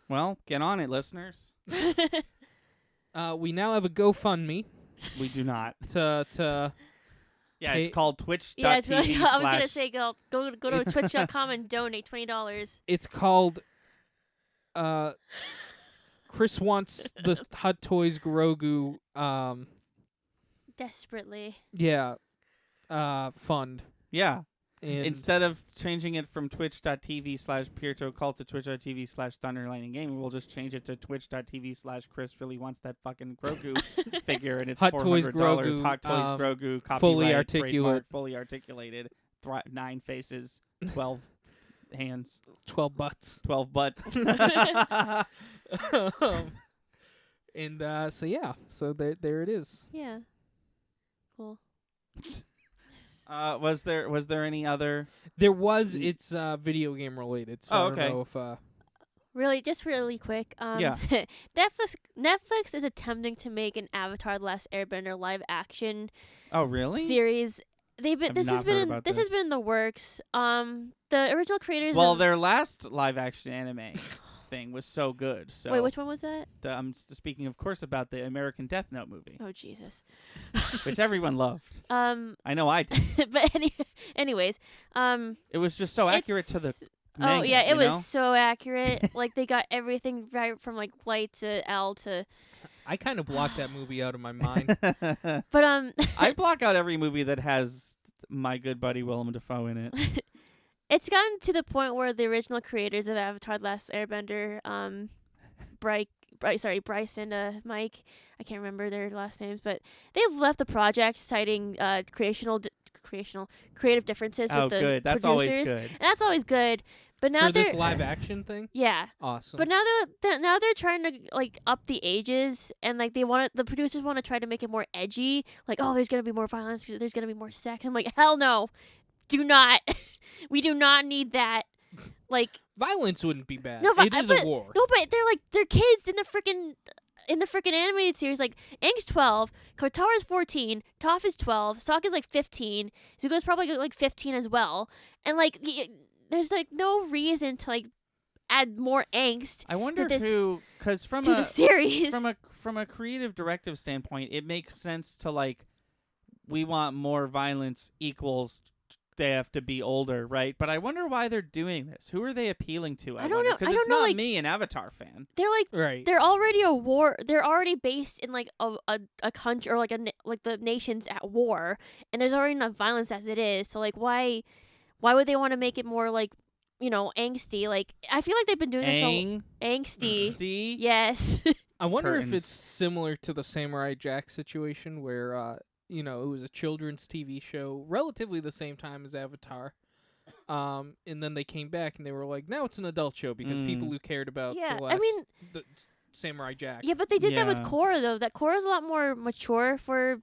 Well, get on it, listeners. We now have a GoFundMe We do not. to Yeah, Hey- it's called twitch.tv Yeah, it's really, I was gonna slash- say go to twitch.com and donate $20. it's called Chris wants the Hot Toys Grogu Desperately. fund. Yeah. And Instead of changing it from twitch.tv slash Pierto Cult to twitch.tv slash Thunder Lightning Gaming, we'll just change it to twitch.tv slash Chris really wants that fucking Grogu figure, and it's Hot $400. Toys Grogu, Hot Toys Grogu, copyright, fully articulate. trademark, fully articulated, 9 faces, 12 hands, 12 butts. 12 butts. And so there it is. Yeah. Cool. Was there any other? There was it's video game related. So Oh, I don't okay. know if Really, just really quick. Yeah. Netflix is attempting to make an Avatar: The Last Airbender live action Oh, really? series. They've been I've this has not been heard in, about this has this. been in the works. The original creators. Well, of, their last live action anime thing was so good. So wait, which one was that? I'm speaking, of course, about the American Death Note movie, Oh Jesus. which everyone loved. I know I did. But anyways, It was just so accurate to the it's- manga, Oh yeah, it you was know? so accurate. Like they got everything right from like light to L to. I kind of blocked that movie out of my mind. But I block out every movie that has my good buddy Willem Dafoe in it. it's gotten to the point where the original creators of Avatar: The Last Airbender, Bryce and Mike, I can't remember their last names, but they've left the project citing creative differences Oh, with the good. That's producers. always good. And that's always good. But now For they're this live action thing? yeah. Awesome. But now they're trying to like up the ages, and like the producers want to try to make it more edgy. Like, oh, there's gonna be more violence, there's gonna be more sex. I'm like, hell no, do not. We do not need that. Like, Violence wouldn't be bad. No, It is a but- war. no, but they're kids in the freaking animated series. Like, Aang's 12, Kotara's 14, Toph is 12, Sokka's like 15, Zuko's probably like 15 as well. And like, there's like no reason to like add more angst I wonder this- who, because from to the a series. from a creative directive standpoint, it makes sense to like, we want more violence equals they have to be older, right? But I wonder why they're doing this. Who are they appealing to? I don't know. Because I it's don't know, not like- me, an Avatar fan. They're like Right. they're already a war. They're already based in like a country or like like the nation's at war, and there's already enough violence as it is. So like why would they want to make it more like angsty? Like I feel like they've been doing this angsty. Steve? Yes. I wonder if Curtains. it's similar to the Samurai Jack situation where it was a children's TV show, relatively the same time as Avatar. And then they came back and they were like, now it's an adult show because people who cared about Yeah, the I last mean- the Samurai Jack. Yeah, but they did that with Yeah. Korra though. That Korra is a lot more mature for,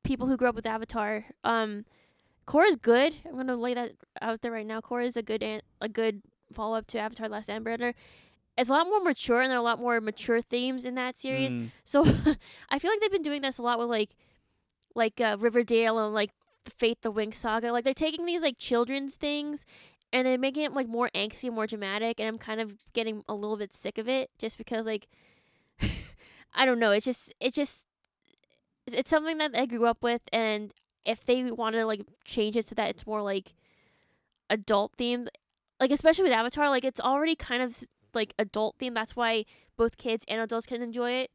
people who grew up with Avatar. Korra's good. I'm gonna lay that out there right now. Korra is a good follow up to Avatar: Last Airbender. It's a lot more mature, and there are a lot more mature themes in that series. So I feel like they've been doing this a lot with like Riverdale and like the Fate the Winx saga. Like they're taking these like children's things and they're making it like more angsty, more dramatic, and I'm kind of getting a little bit sick of it just because like I don't know, it's something that I grew up with, and if they want to like change it so that it's more like adult themed, like especially with Avatar, like it's already kind of like adult themed. That's why both kids and adults can enjoy it,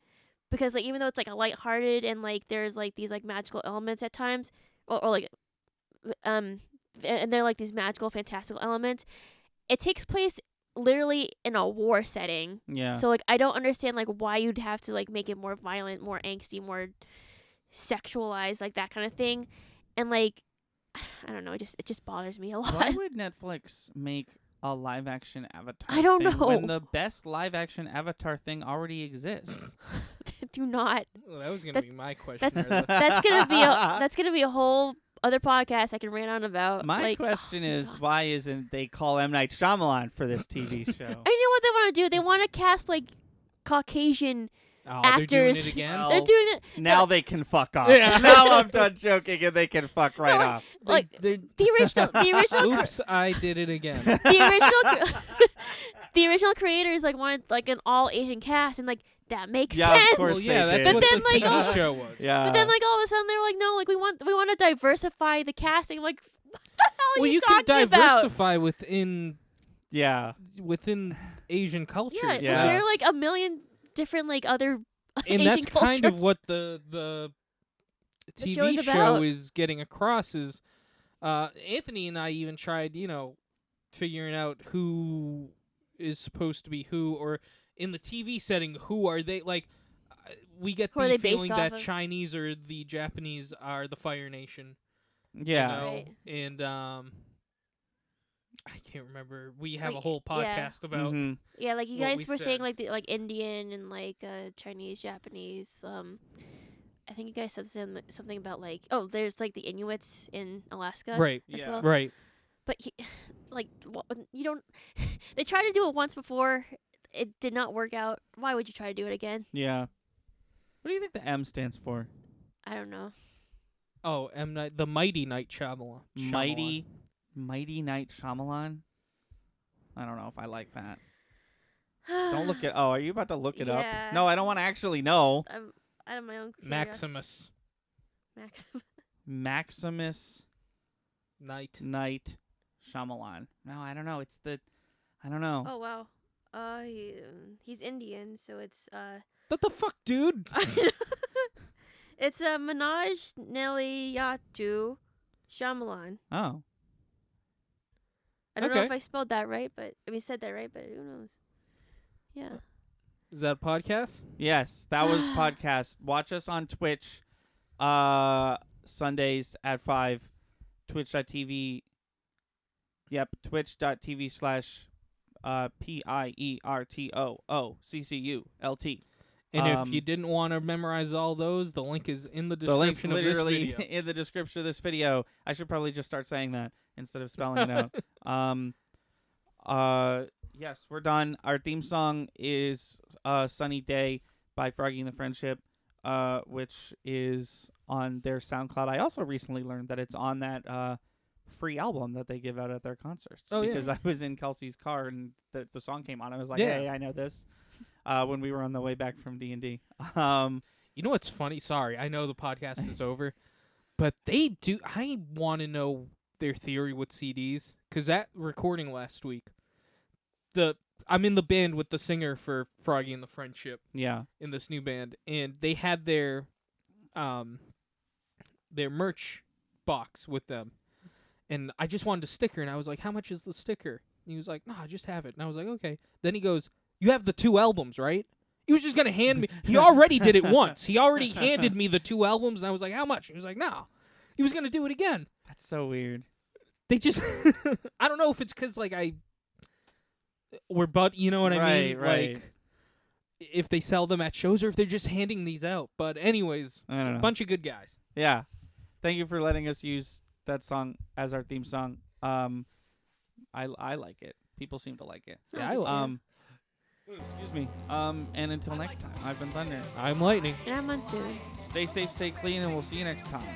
because like even though it's like a lighthearted and like there's like these like magical elements at times, or like and they're like these magical fantastical elements, it takes place literally in a war setting. Yeah. So like I don't understand like why you'd have to like make it more violent, more angsty, more sexualized, like that kind of thing. And like I don't know, it just bothers me a lot. Why would Netflix make a live action Avatar? I don't thing know. When the best live action Avatar thing already exists. Do not. Well, that was gonna That- be my question. That's gonna be a whole other podcast I can rant on about. My like, question oh my is, God. why isn't they call M. Night Shyamalan for this TV show? I know what they want to do. They want to cast like Caucasian. Oh, they're doing actors. it again. Well, They're doing it. Now they can fuck off. Yeah. Now I'm done joking and they can fuck right like- off. Like They- the original, Oops, I did it again. the original creators like wanted like an all Asian cast, and like that makes Yeah, of sense. course Well, yeah, they that's did. what But then, the like, TV oh- show was. Yeah. But then like all of a sudden they were like, no, like we want to diversify the casting. Like what the hell are Well, you you can talking about? diversify within Asian culture. Yeah, Yeah. there are like a million different like other And Asian that's kind of cultures. what the TV show's show about. is getting across. Is Anthony and I even tried, figuring out who is supposed to be who, or in the TV setting, who are they? Like, we get Who are the they based feeling off that of? Chinese or the Japanese are the Fire Nation. Yeah. You know? Right. And I can't remember. We have a Like, whole yeah. podcast about. Mhm. Yeah, like you what guys we were saying said. like the like Indian and like Chinese, Japanese. I think you guys said something about like there's like the Inuits in Alaska. Right. as Yeah. well. Right. But you don't. They tried to do it once before. It did not work out. Why would you try to do it again? Yeah. What do you think the M stands for? I don't know. Oh, M. Night, the Mighty Night Shyamalan. Mighty Night Shyamalan? I don't know if I like that. Don't look it. Oh, are you about to look it up? Yeah. No, I don't want to actually know. I'm out of my own. Maximus Maximus Night. Night Shyamalan. No, I don't know. I don't know. Oh wow. He's Indian, so it's What the fuck, dude? it's Manoj Neliyatu Shyamalan. Oh. I don't know Okay. if I spelled that right, but said that right, but who knows? Yeah. Is that a podcast? Yes, that was podcast. Watch us on Twitch Sundays at 5. Twitch.tv. Yep, twitch.tv/ PIERTOOCCULT. And if you didn't want to memorize all those, the link is in the The link's description of this literally video. in the description of this video. I should probably just start saying that instead of spelling it out. Yes, we're done. Our theme song is Sunny Day by Froggy and the Friendship, which is on their SoundCloud. I also recently learned that it's on that free album that they give out at their concerts. Oh, yeah. Because I was in Kelsey's car and the song came on. I was like, Yeah. hey, I know this. When we were on the way back from D&D. You know what's funny? Sorry, I know the podcast is over, but they do. I want to know their theory with CDs, because that recording last week, I'm in the band with the singer for Froggy and the Friendship Yeah. in this new band, and they had their merch box with them, and I just wanted a sticker, and I was like, "How much is the sticker?" And he was like, "No, I just have it." And I was like, "Okay." Then he goes, "You have the 2 albums, right?" He was just gonna hand me. He already did it once. He already handed me the 2 albums, and I was like, "How much?" He was like, "No." He was gonna do it again. That's so weird. They just, I don't know if it's because like we're you know what I mean? Right. Like, if they sell them at shows or if they're just handing these out. But anyways, I don't a know. bunch of good guys. Yeah. Thank you for letting us use that song as our theme song. I like it. People seem to like it. Yeah, I like Excuse me. And until next time, I've been Thunder. I'm Lightning. And I'm Monsoon. Stay safe, stay clean, and we'll see you next time.